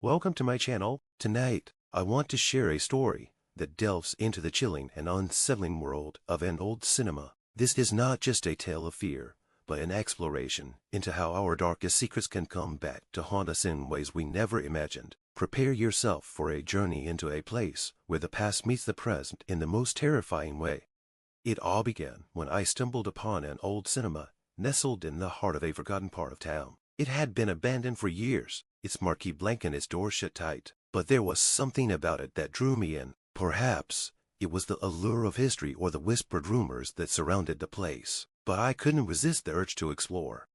Welcome to my channel. Tonight, I want to share a story that delves into the chilling and unsettling world of an old cinema. This is not just a tale of fear, but an exploration into how our darkest secrets can come back to haunt us in ways we never imagined. Prepare yourself for a journey into a place where the past meets the present in the most terrifying way. It all began when I stumbled upon an old cinema nestled in the heart of a forgotten part of town. It had been abandoned for years, its marquee blank and its door shut tight, but there was something about it that drew me in. Perhaps it was the allure of history or the whispered rumors that surrounded the place, but I couldn't resist the urge to explore.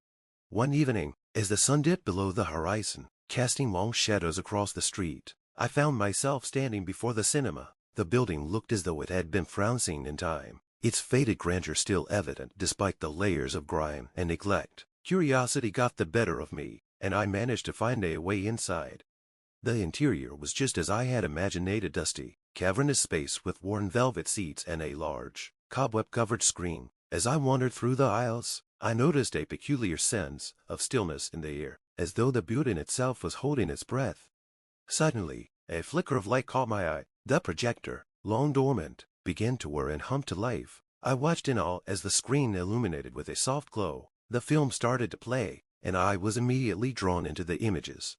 One evening, as the sun dipped below the horizon, casting long shadows across the street, I found myself standing before the cinema. The building looked as though it had been frowning in time, its faded grandeur still evident despite the layers of grime and neglect. Curiosity got the better of me, and I managed to find a way inside. The interior was just as I had imagined, a dusty, cavernous space with worn velvet seats and a large, cobweb-covered screen. As I wandered through the aisles, I noticed a peculiar sense of stillness in the air, as though the building itself was holding its breath. Suddenly, a flicker of light caught my eye. The projector, long dormant, began to whir and hum to life. I watched in awe as the screen illuminated with a soft glow. The film started to play, and I was immediately drawn into the images.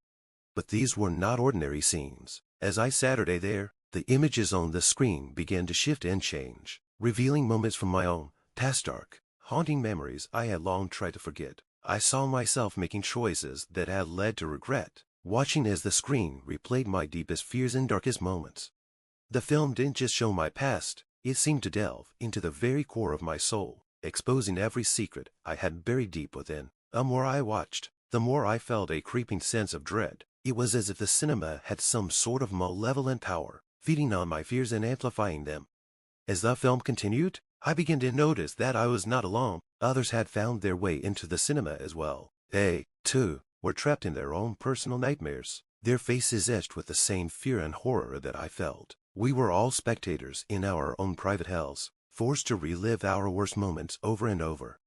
But these were not ordinary scenes. As I sat there, the images on the screen began to shift and change, revealing moments from my own past, dark, haunting memories I had long tried to forget. I saw myself making choices that had led to regret, watching as the screen replayed my deepest fears and darkest moments. The film didn't just show my past, it seemed to delve into the very core of my soul, exposing every secret I had buried deep within. The more I watched, the more I felt a creeping sense of dread. It was as if the cinema had some sort of malevolent power, feeding on my fears and amplifying them. As the film continued, I began to notice that I was not alone. Others had found their way into the cinema as well. They, too, were trapped in their own personal nightmares, their faces etched with the same fear and horror that I felt. We were all spectators in our own private hells, forced to relive our worst moments over and over.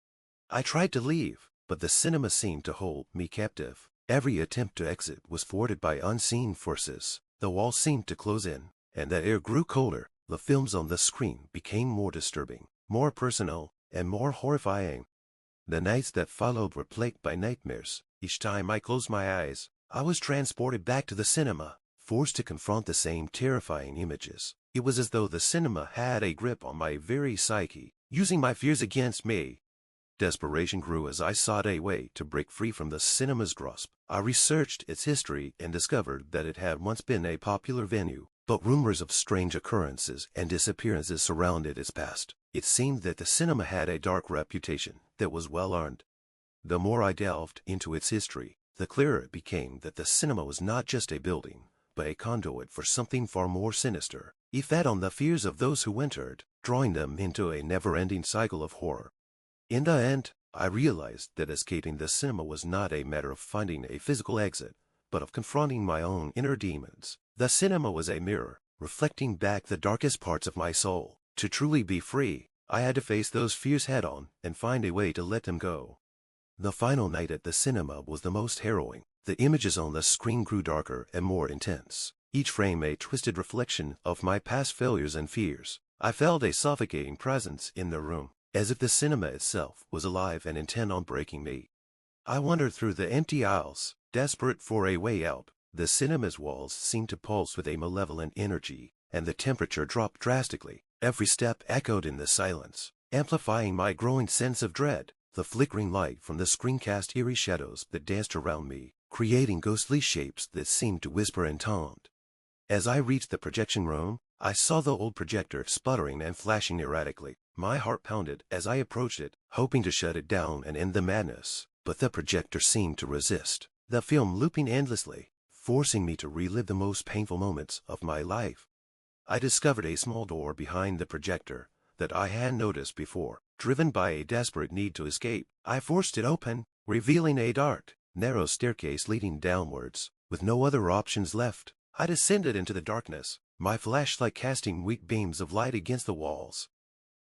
I tried to leave, but the cinema seemed to hold me captive. Every attempt to exit was thwarted by unseen forces. The walls seemed to close in, and the air grew colder. The films on the screen became more disturbing, more personal, and more horrifying. The nights that followed were plagued by nightmares. Each time I closed my eyes, I was transported back to the cinema, forced to confront the same terrifying images. It was as though the cinema had a grip on my very psyche, using my fears against me. Desperation grew as I sought a way to break free from the cinema's grasp. I researched its history and discovered that it had once been a popular venue, but rumors of strange occurrences and disappearances surrounded its past. It seemed that the cinema had a dark reputation that was well earned. The more I delved into its history, the clearer it became that the cinema was not just a building, but a conduit for something far more sinister. It fed on the fears of those who entered, drawing them into a never-ending cycle of horror. In the end, I realized that escaping the cinema was not a matter of finding a physical exit, but of confronting my own inner demons. The cinema was a mirror, reflecting back the darkest parts of my soul. To truly be free, I had to face those fears head-on and find a way to let them go. The final night at the cinema was the most harrowing. The images on the screen grew darker and more intense, each frame a twisted reflection of my past failures and fears. I felt a suffocating presence in the room, as if the cinema itself was alive and intent on breaking me. I wandered through the empty aisles, desperate for a way out. The cinema's walls seemed to pulse with a malevolent energy, and the temperature dropped drastically. Every step echoed in the silence, amplifying my growing sense of dread. The flickering light from the screen cast eerie shadows that danced around me, creating ghostly shapes that seemed to whisper and taunt. As I reached the projection room, I saw the old projector sputtering and flashing erratically. My heart pounded as I approached it, hoping to shut it down and end the madness. But the projector seemed to resist, the film looping endlessly, forcing me to relive the most painful moments of my life. I discovered a small door behind the projector that I hadn't noticed before. Driven by a desperate need to escape, I forced it open, revealing a dark, narrow staircase leading downwards. With no other options left, I descended into the darkness, my flashlight casting weak beams of light against the walls.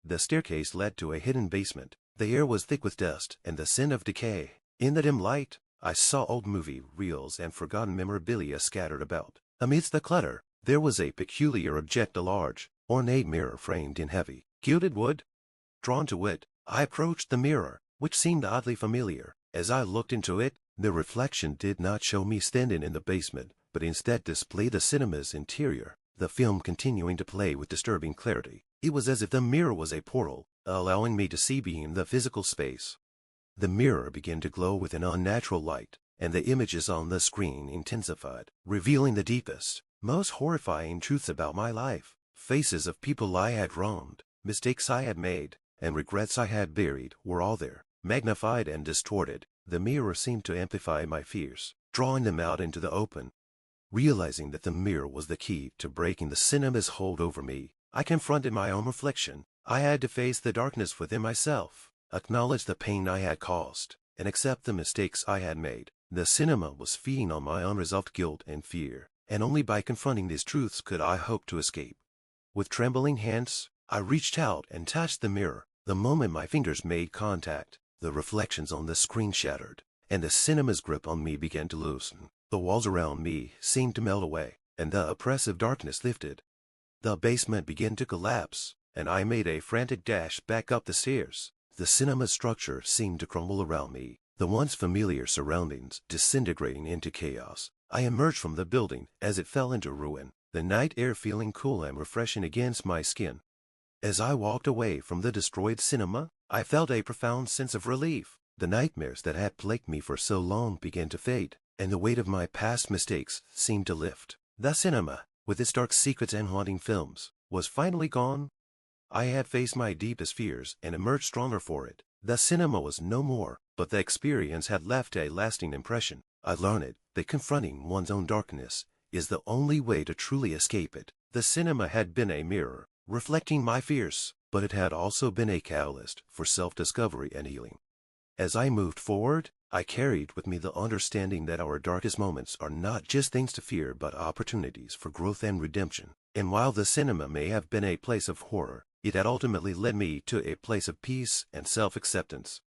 The staircase led to a hidden basement. The air was thick with dust and the scent of decay. In the dim light, I saw old movie reels and forgotten memorabilia scattered about. Amidst the clutter, there was a peculiar object, a large, ornate mirror framed in heavy, gilded wood. Drawn to it, I approached the mirror, which seemed oddly familiar. As I looked into it, the reflection did not show me standing in the basement, but instead displayed the cinema's interior, the film continuing to play with disturbing clarity. It was as if the mirror was a portal, allowing me to see beyond the physical space. The mirror began to glow with an unnatural light, and the images on the screen intensified, revealing the deepest, most horrifying truths about my life. Faces of people I had wronged, mistakes I had made, and regrets I had buried were all there, magnified and distorted. The mirror seemed to amplify my fears, drawing them out into the open. Realizing that the mirror was the key to breaking the cinema's hold over me, I confronted my own reflection. I had to face the darkness within myself, acknowledge the pain I had caused, and accept the mistakes I had made. The cinema was feeding on my unresolved guilt and fear, and only by confronting these truths could I hope to escape. With trembling hands, I reached out and touched the mirror. The moment my fingers made contact, the reflections on the screen shattered, and the cinema's grip on me began to loosen. The walls around me seemed to melt away, and the oppressive darkness lifted. The basement began to collapse, and I made a frantic dash back up the stairs. The cinema structure seemed to crumble around me, the once familiar surroundings disintegrating into chaos. I emerged from the building as it fell into ruin, the night air feeling cool and refreshing against my skin. As I walked away from the destroyed cinema, I felt a profound sense of relief. The nightmares that had plagued me for so long began to fade, and the weight of my past mistakes seemed to lift. The cinema, with its dark secrets and haunting films, was finally gone. I had faced my deepest fears and emerged stronger for it. The cinema was no more, but the experience had left a lasting impression. I learned that confronting one's own darkness is the only way to truly escape it. The cinema had been a mirror, reflecting my fears, but it had also been a catalyst for self-discovery and healing. As I moved forward, I carried with me the understanding that our darkest moments are not just things to fear but opportunities for growth and redemption. And while the cinema may have been a place of horror, it had ultimately led me to a place of peace and self-acceptance.